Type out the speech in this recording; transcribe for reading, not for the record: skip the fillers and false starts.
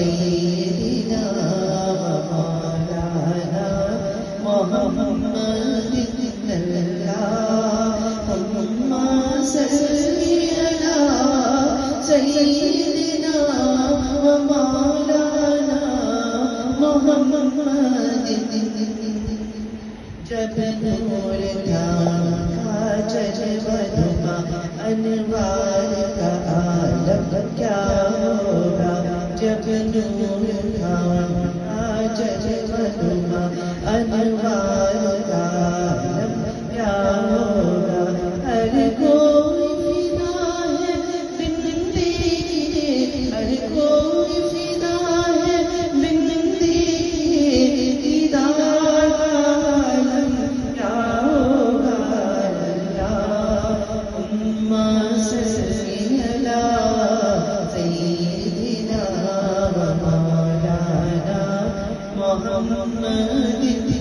سيدنا ومولانا محمد اللهم صل على سيدنا ومولانا محمد جب نور تھا ججبہ انوار کا عالم کیا ہوگا جب نور تھا ججبہ انوار کا عالم کیا ہوگا ہر کوئی فدا ہے بندے ہر کوئی فدا ہے بندے دیدار عالم کیا ہوگا اللہم صلی علی سیدنا و مولانا محمد